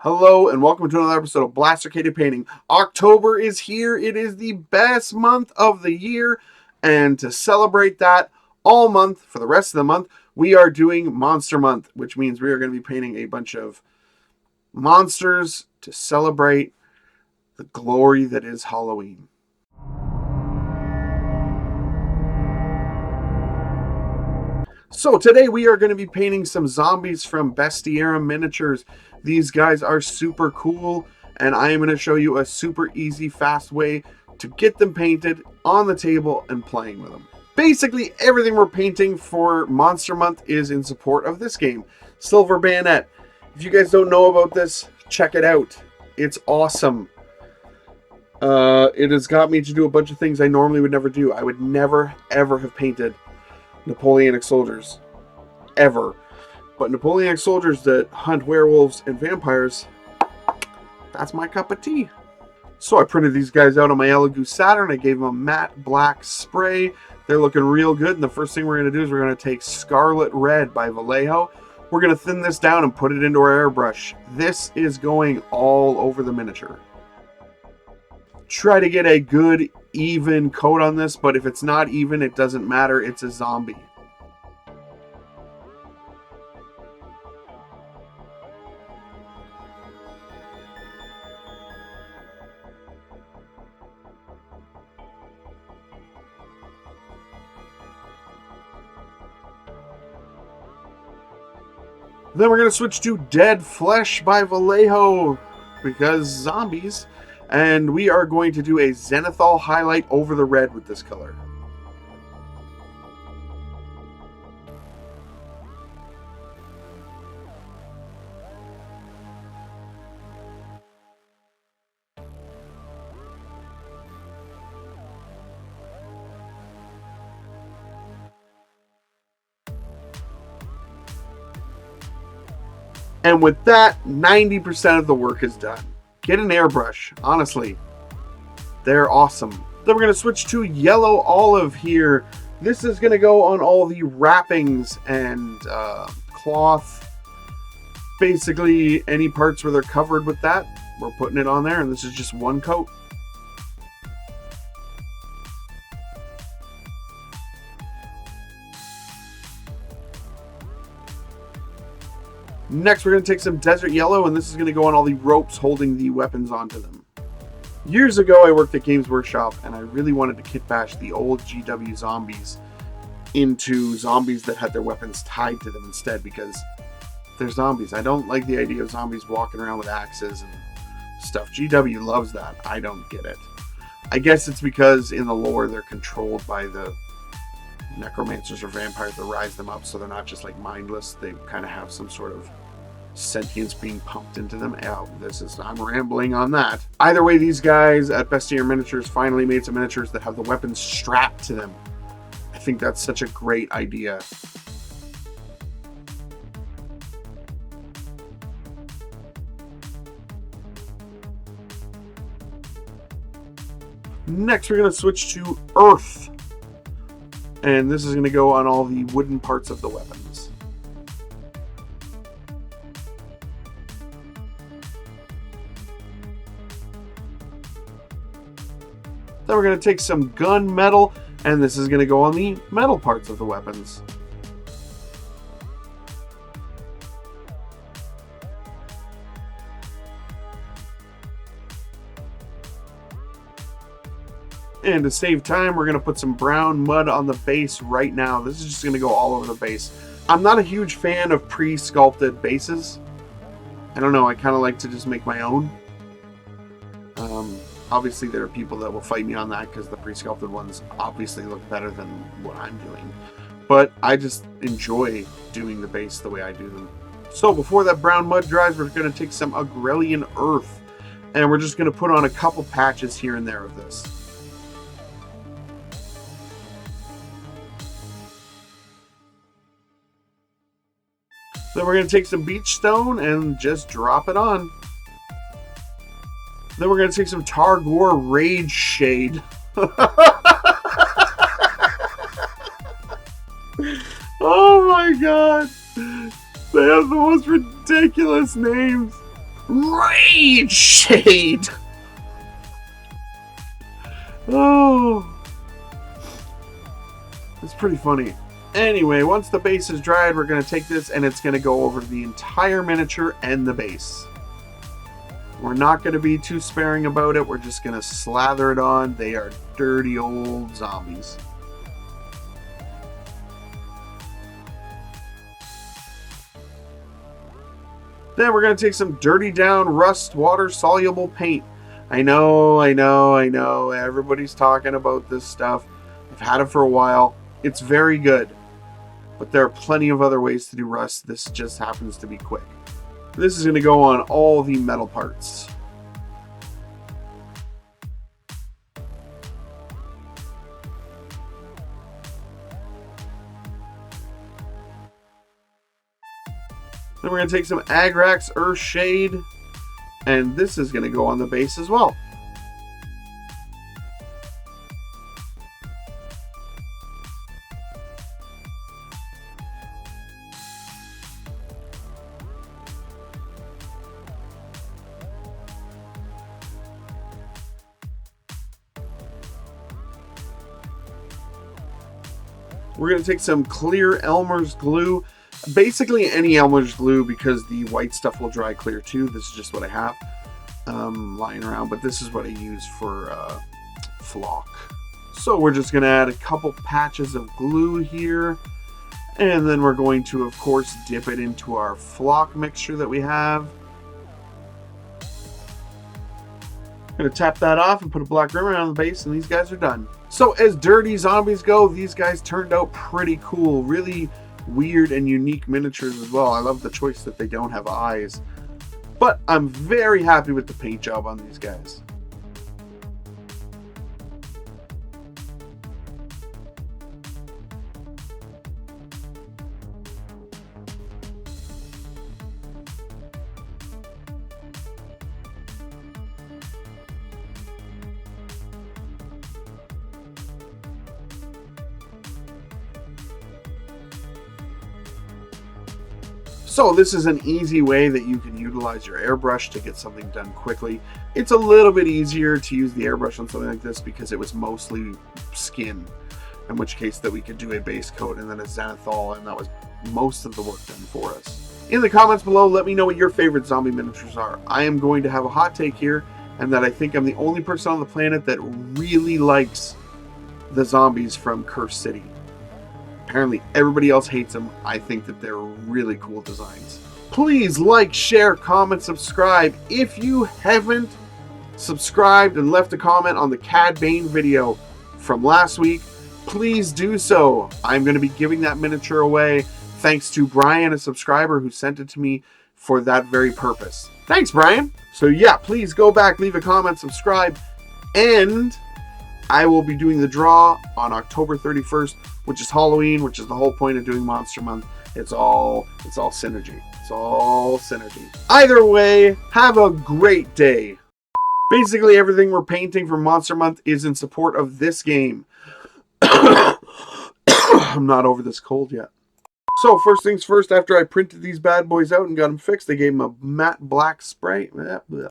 Hello and welcome to another episode of Blastercated Painting. October is here. It is the best month of the year. And to celebrate that all month, for the rest of the month, we are doing Monster Month, which means we are going to be painting a bunch of monsters to celebrate the glory that is Halloween. So today we are going to be painting some zombies from Bestiarum Miniatures. These guys are super cool, and I am going to show you a super easy, fast way to get them painted on the table and playing with them. Basically, everything we're painting for Monster Month is in support of this game, Silver Bayonet. If you guys don't know about this, check it out. It's awesome. It has got me to do a bunch of things I normally would never do. I would never, ever have painted Napoleonic soldiers, ever. But Napoleonic soldiers that hunt werewolves and vampires, that's my cup of tea. So I printed these guys out on my Elegoo Saturn. I gave them a matte black spray. They're looking real good. And the first thing we're going to do is we're going to take Scarlet Red by Vallejo. We're going to thin this down and put it into our airbrush. This is going all over the miniature. Try to get a good even coat on this, but if it's not even, it doesn't matter. It's a zombie. Then we're going to switch to Dead Flesh by Vallejo, because zombies. And we are going to do a zenithal highlight over the red with this color. And with that, 90% of the work is done. Get an airbrush. Honestly, they're awesome. Then we're going to switch to Yellow Olive here. This is going to go on all the wrappings and cloth. Basically, any parts where they're covered with that, we're putting it on there, and this is just one coat. Next, we're going to take some Desert Yellow, and this is going to go on all the ropes holding the weapons onto them. Years ago, I worked at Games Workshop, and I really wanted to kit bash the old GW zombies into zombies that had their weapons tied to them instead, because they're zombies. I don't like the idea of zombies walking around with axes and stuff. GW loves that. I don't get it. I guess it's because in the lore, they're controlled by the necromancers or vampires that rise them up, so they're not just like mindless. They kind of have some sort of sentience being pumped into them. Oh, I'm rambling on that. Either way, these guys at Bestiarum Miniatures finally made some miniatures that have the weapons strapped to them. I think that's such a great idea. Next, we're going to switch to Earth. And this is going to go on all the wooden parts of the weapons. Then we're going to take some gun metal, and this is going to go on the metal parts of the weapons. And to save time, we're going to put some brown mud on the base right now. This is just going to go all over the base. I'm not a huge fan of pre-sculpted bases. I don't know, I kind of like to just make my own. Obviously, there are people that will fight me on that because the pre-sculpted ones obviously look better than what I'm doing. But I just enjoy doing the base the way I do them. So before that brown mud dries, we're going to take some Agrellian Earth. And we're just going to put on a couple patches here and there of this. Then we're going to take some beach stone and just drop it on. Then we're going to take some Targor Rage Shade. Oh my god. They have the most ridiculous names. Rage Shade! Oh, it's pretty funny. Anyway, once the base is dried, we're going to take this and it's going to go over the entire miniature and the base. We're not going to be too sparing about it. We're just going to slather it on. They are dirty old zombies. Then we're going to take some Dirty Down Rust Water Soluble Paint. I know. Everybody's talking about this stuff. I've had it for a while. It's very good. But there are plenty of other ways to do rust. This just happens to be quick. This is going to go on all the metal parts. Then we're going to take some Agrax Earth Shade, and this is going to go on the base as well. We're going to take some clear Elmer's glue. Basically any Elmer's glue, because the white stuff will dry clear too. This is just what I have lying around, but this is what I use for flock. So we're just going to add a couple patches of glue here. And then we're going to, of course, dip it into our flock mixture that we have. Going to tap that off and put a black rim around the base, and these guys are done. So as dirty zombies go, these guys turned out pretty cool. Really weird and unique miniatures as well. I love the choice that they don't have eyes. But I'm very happy with the paint job on these guys. So this is an easy way that you can utilize your airbrush to get something done quickly. It's a little bit easier to use the airbrush on something like this because it was mostly skin, in which case that we could do a base coat and then a zenithal, and that was most of the work done for us. In the comments below, let me know what your favorite zombie miniatures are. I am going to have a hot take here, and that I think I'm the only person on the planet that really likes the zombies from Cursed City. Apparently everybody else hates them. I think that they're really cool designs. Please like, share, comment, subscribe. If you haven't subscribed and left a comment on the Cad Bane video from last week, please do so. I'm going to be giving that miniature away thanks to Brian, a subscriber who sent it to me for that very purpose. Thanks, Brian. So yeah, please go back, leave a comment, subscribe, and I will be doing the draw on October 31st, which is Halloween, which is the whole point of doing Monster Month. It's all synergy. It's all synergy. Either way, have a great day. Basically, everything we're painting for Monster Month is in support of this game. I'm not over this cold yet. So first things first, after I printed these bad boys out and got them fixed, they gave them a matte black spray.